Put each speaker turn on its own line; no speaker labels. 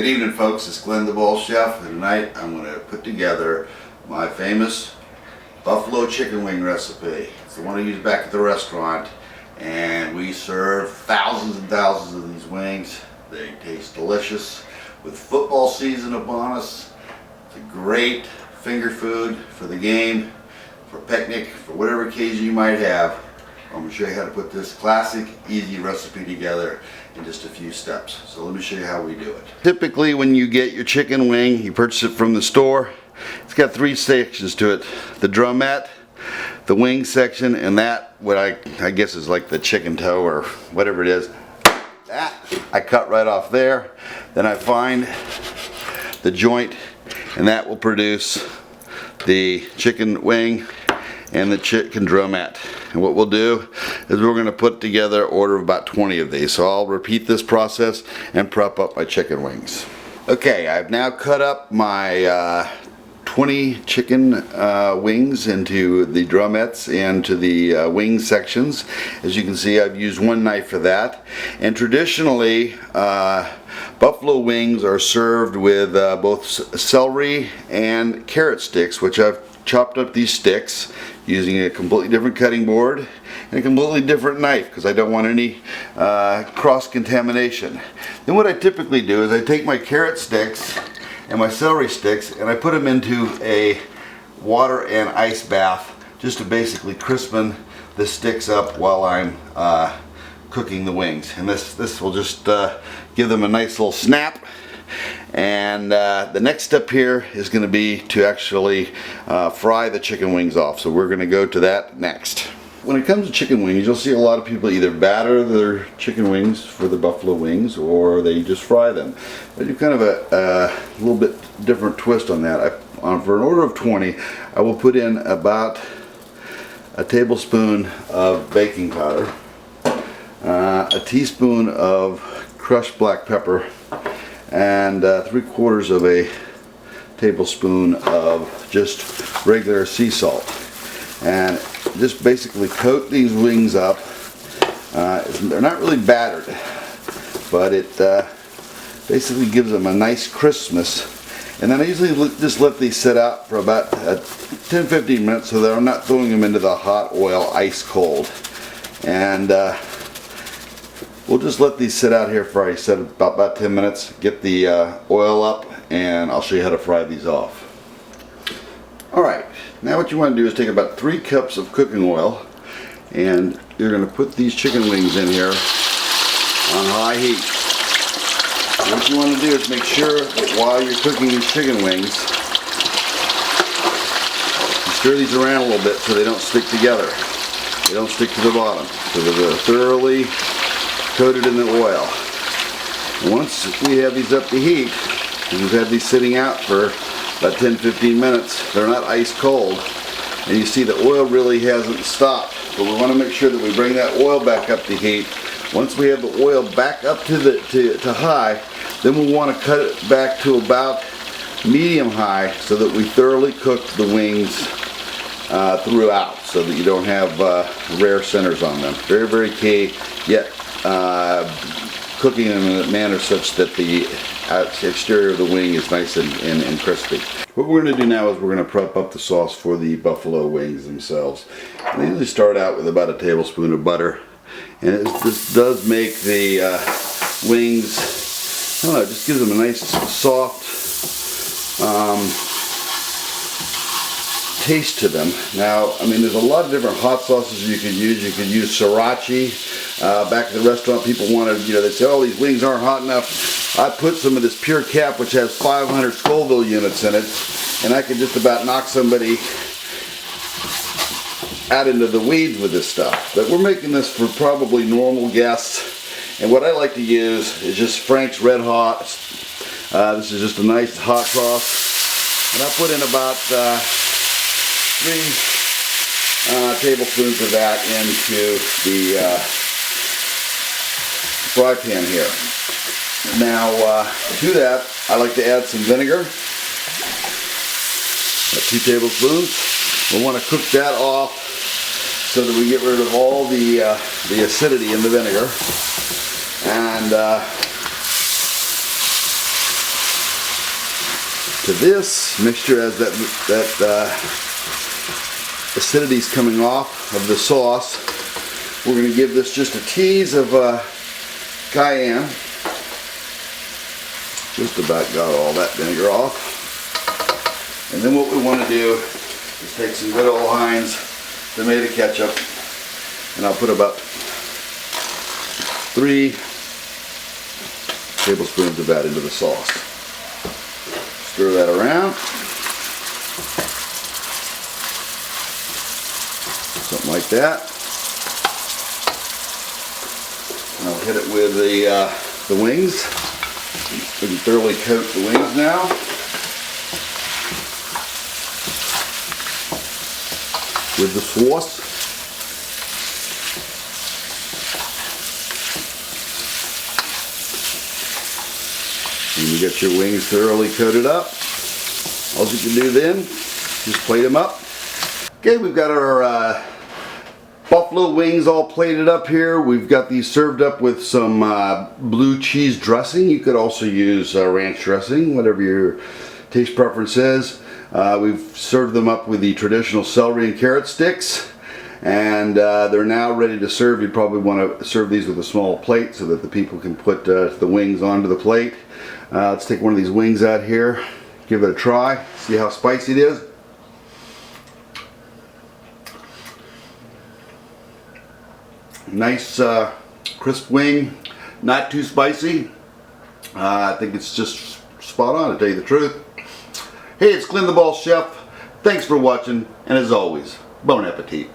Good evening, folks. It's Glenn the Bowl Chef, and tonight I'm going to put together my famous buffalo chicken wing recipe. It's the one I use back at the restaurant, and we serve thousands and thousands of these wings. They taste delicious. With football season upon us, it's a great finger food for the game, for picnic, for whatever occasion you might have. I'm going to show you how to put this classic, easy recipe together in just a few steps. So let me show you how we do it. Typically when you get your chicken wing, you purchase it from the store. It's got three sections to it. The drumette, the wing section, and that, what I guess is like the chicken toe or whatever it is. That I cut right off there. Then I find the joint, and that will produce the chicken wing and the chicken drumette. And what we'll do is we're going to put together an order of about 20 of these. So I'll repeat this process and prep up my chicken wings. Okay, I've now cut up my 20 chicken wings into the drumettes and to the wing sections. As you can see, I've used one knife for that. And traditionally, buffalo wings are served with both celery and carrot sticks, which I've chopped up these sticks using a completely different cutting board and a completely different knife because I don't want any cross-contamination. Then what I typically do is I take my carrot sticks and my celery sticks and I put them into a water and ice bath just to basically crispen the sticks up while I'm cooking the wings. And this will just give them a nice little snap. And the next step here is going to be to actually fry the chicken wings off. So we're going to go to that next. When it comes to chicken wings, you'll see a lot of people either batter their chicken wings for the buffalo wings or they just fry them. I do kind of a little bit different twist on that. For an order of 20, I will put in about a tablespoon of baking powder, a teaspoon of crushed black pepper, and 3/4 of a tablespoon of just regular sea salt. And just basically coat these wings up. They're not really battered, but it basically gives them a nice crispness. And then I usually just let these sit out for about 10-15 minutes so that I'm not throwing them into the hot oil ice cold. And we'll just let these sit out here for, I said, about 10 minutes, get the oil up, and I'll show you how to fry these off. Alright, now what you want to do is take about 3 cups of cooking oil, and you're going to put these chicken wings in here on high heat. And what you want to do is make sure that while you're cooking these chicken wings, you stir these around a little bit so they don't stick together. They don't stick to the bottom. So they're thoroughly coated in the oil. Once we have these up to heat, and we've had these sitting out for about 10-15 minutes, they're not ice cold, and you see the oil really hasn't stopped. But we want to make sure that we bring that oil back up to heat. Once we have the oil back up to high, then we want to cut it back to about medium high so that we thoroughly cook the wings throughout, so that you don't have rare centers on them. Very, very key, yet cooking them in a manner such that the exterior of the wing is nice and crispy. What we're going to do now is we're going to prep up the sauce for the buffalo wings themselves. And I usually start out with about a tablespoon of butter, and this does make the wings, I don't know, it just gives them a nice soft taste to them. Now, I mean, there's a lot of different hot sauces you can use. You can use sriracha. Back at the restaurant, people wanted, they say, oh, these wings aren't hot enough. I put some of this Pure Cap, which has 500 Scoville units in it, and I can just about knock somebody out into the weeds with this stuff. But we're making this for probably normal guests, and what I like to use is just Frank's Red Hot. This is just a nice hot sauce, and I put in about 3 tablespoons of that into the fry pan here. Now to that I like to add some vinegar, 2 tablespoons. We want to cook that off so that we get rid of all the acidity in the vinegar. And to this mixture as that acidity is coming off of the sauce. We're going to give this just a tease of cayenne. Just about got all that vinegar off. And then what we want to do is take some good old Heinz tomato ketchup, and I'll put about 3 tablespoons of that into the sauce. Stir that around. Something like that. And I'll hit it with the wings. We can thoroughly coat the wings now. With the sauce. When you get your wings thoroughly coated up, all you can do then, just plate them up. Okay, we've got our buffalo wings all plated up here. We've got these served up with some blue cheese dressing. You could also use ranch dressing, whatever your taste preference is. We've served them up with the traditional celery and carrot sticks, and they're now ready to serve. You probably want to serve these with a small plate so that the people can put the wings onto the plate. Let's take one of these wings out here, give it a try, see how spicy it is. Nice crisp wing, not too spicy. I think it's just spot on, to tell you the truth. Hey, it's Glenn the Boss Chef. Thanks for watching, and as always, bon appetit.